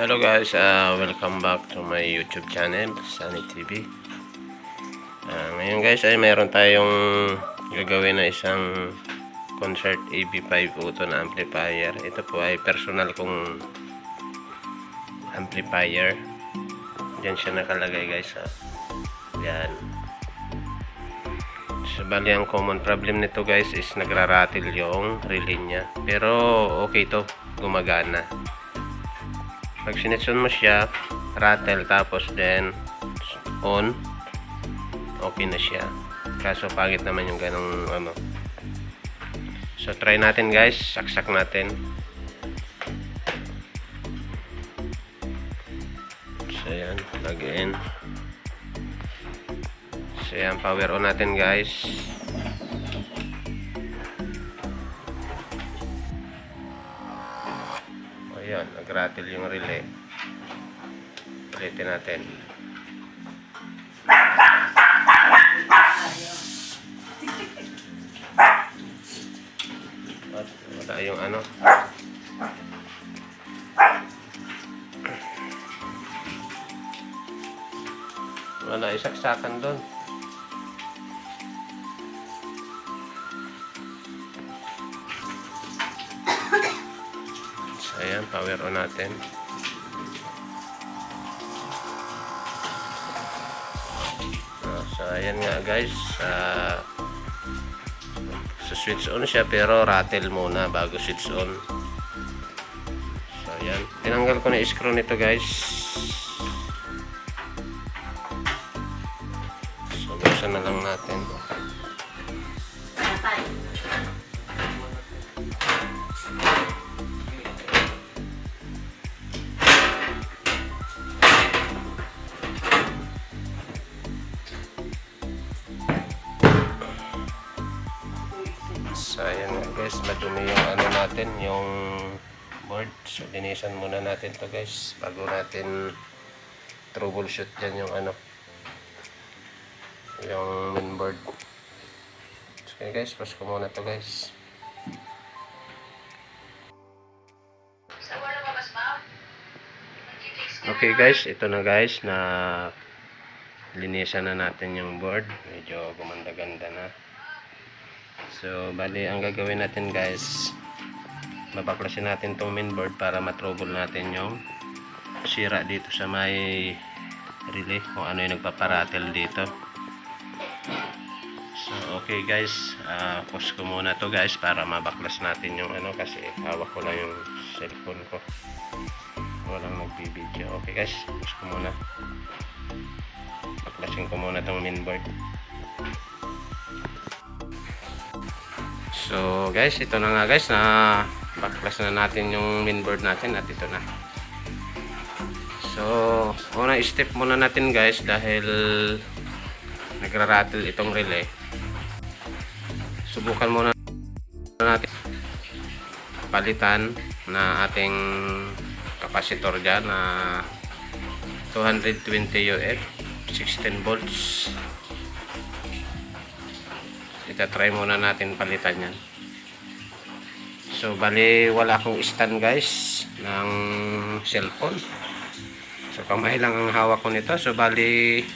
Hello guys, welcome back to my YouTube channel, Sunny TV. Ngayon guys ay mayroon tayong gagawin na isang concert AB5 auto na amplifier. Ito po ay personal kong amplifier. Diyan siya nakalagay guys. Yan. So, bali ang common problem nito guys is nagraratil yung relay niya. Pero okay to, gumagana. Pag sinetson mo siya, rattle tapos then on, okay na siya. Kaso pangit naman yung ganong ano. So try natin guys, saksak natin. So yan, plug in. So yan, power on natin guys. Ayan, nag-rattle yung relay. Ulitin natin. At wala yung ano. Wala, isaksakan doon. Ayan, power on natin. So ayan nga guys, so switch on siya pero rattle muna bago switch on. So ayan, tinanggal ko na yung screw nito guys. So buksan na lang natin. So ayan guys, madumi yung ano natin, yung board. So linisan muna natin to guys bago natin troubleshoot dyan yung ano, yung mainboard. So okay guys, pass ko muna to guys. Okay guys, ito na guys, na linisan na natin yung board. Medyo gumanda-ganda na. So, bali, ang gagawin natin guys, mabaklasin natin tong mainboard para matrouble natin yung sira dito sa may relay, kung ano yung nagpaparatel dito. So, okay guys, pause ko muna to guys para mabaklas natin yung ano, kasi hawak ko lang yung cellphone ko. Walang nagbibideo. Okay guys, pause ko muna. Baklasin ko muna tong mainboard. So guys, ito na nga guys, na baklas na natin yung mainboard natin at ito na. So unang step muna natin guys, dahil nagra-rattle itong relay, subukan muna natin palitan na ating capacitor dyan na 220 UF 16 volts. Itatry muna natin palitan yan. So bali, wala akong stand guys ng cellphone. So kamay lang ang hawak ko nito. So bali,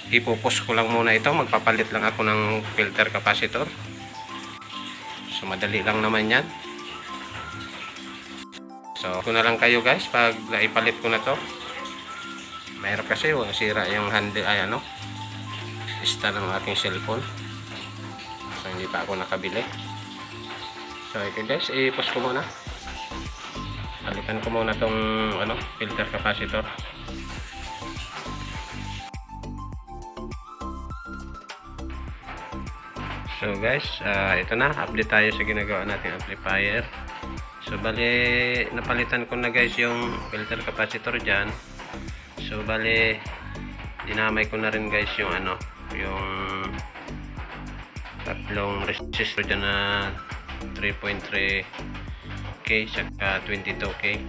ipupus ko lang muna ito. Magpapalit lang ako ng filter capacitor. So madali lang naman yan. So kung na lang kayo guys pag naipalit ko na to. Mayroon kasi sira yung handle, ay ano, stand ng ating cellphone. So hindi pa ako nakabili. So okay guys, i-pause ko muna. Palitan ko muna tong ano, filter capacitor. So guys, ito na, update tayo sa ginagawa nating amplifier. So bali, napalitan ko na guys yung filter capacitor dyan. So bali, dinamay ko na rin guys yung ano, yung tatlong resistor dyan na 3.3K saka 22K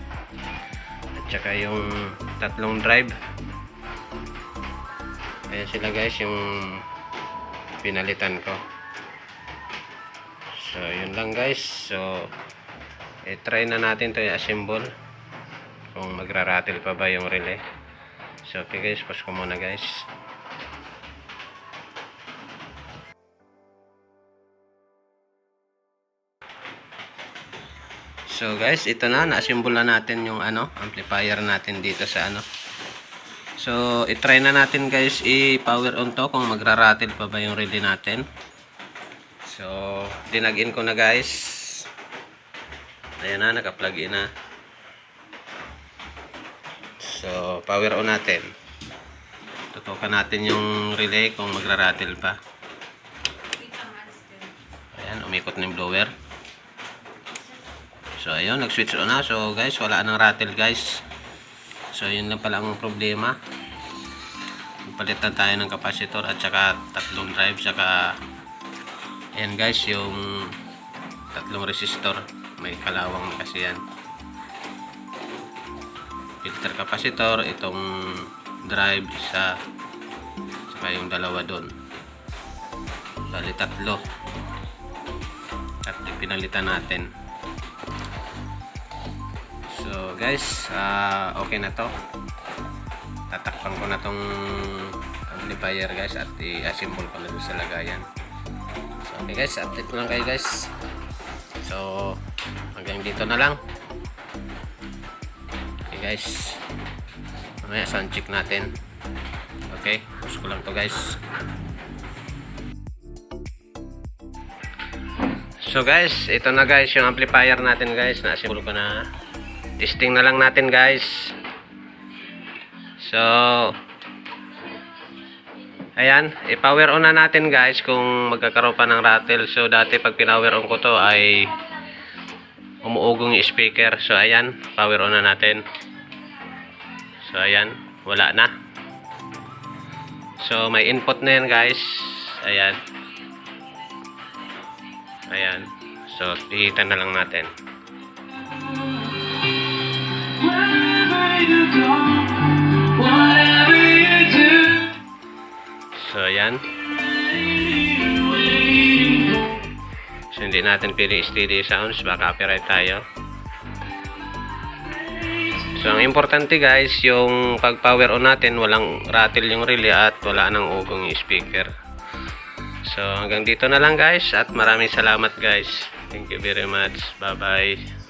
at saka yung tatlong drive. Ayan sila guys, yung pinalitan ko. So yun lang guys. So try na natin to i-assemble kung magra-rattle pa ba yung relay. So okay guys, pause ko muna guys. So guys, ito na, na-assemble na natin yung amplifier natin dito sa So i-try na natin guys i-power on to kung magra-rattle pa ba yung relay natin. So dinag-in ko na guys. Ayan na, naka-plug in na. So power on natin. Tutukan natin yung relay kung magra-rattle pa. Ayan, umikot na yung blower. So ayun, nag-switch on na. So guys, wala nang rattle guys. So yun lang pala ang problema. Palitan tayo ng capacitor at saka tatlong drive, saka ayan guys, yung tatlong resistor, may kalawang na kasi yan. Filter capacitor, itong drive isa, saka yung dalawa doon. Bali tatlo. At pinalitan natin. So guys, okay na to. Tatakpan ko na tong amplifier guys at i-assemble ko na sa lagayan. So okay guys, update ko lang kayo guys. So hanggang dito na lang. Okay guys, mamaya sound check natin. Okay, pause ko lang to guys. So guys, ito na guys yung amplifier natin guys. Na-assemble ko na. Testing na lang natin guys. So ayan, i-power on na natin guys kung magkakaroon pa ng rattle. So dati pag pinower on ko to ay umuugong yung speaker. So ayan, power on na natin. So ayan, wala na. So may input na yan guys. Ayan. Ayan. So hihitan na lang natin. So ayan. So hindi natin pili steady sounds, baka copyright tayo. So ang importante guys, yung pag power on natin, walang rattle yung relay at wala nang ugong yung speaker. So hanggang dito na lang guys at maraming salamat guys. Thank you very much. Bye bye.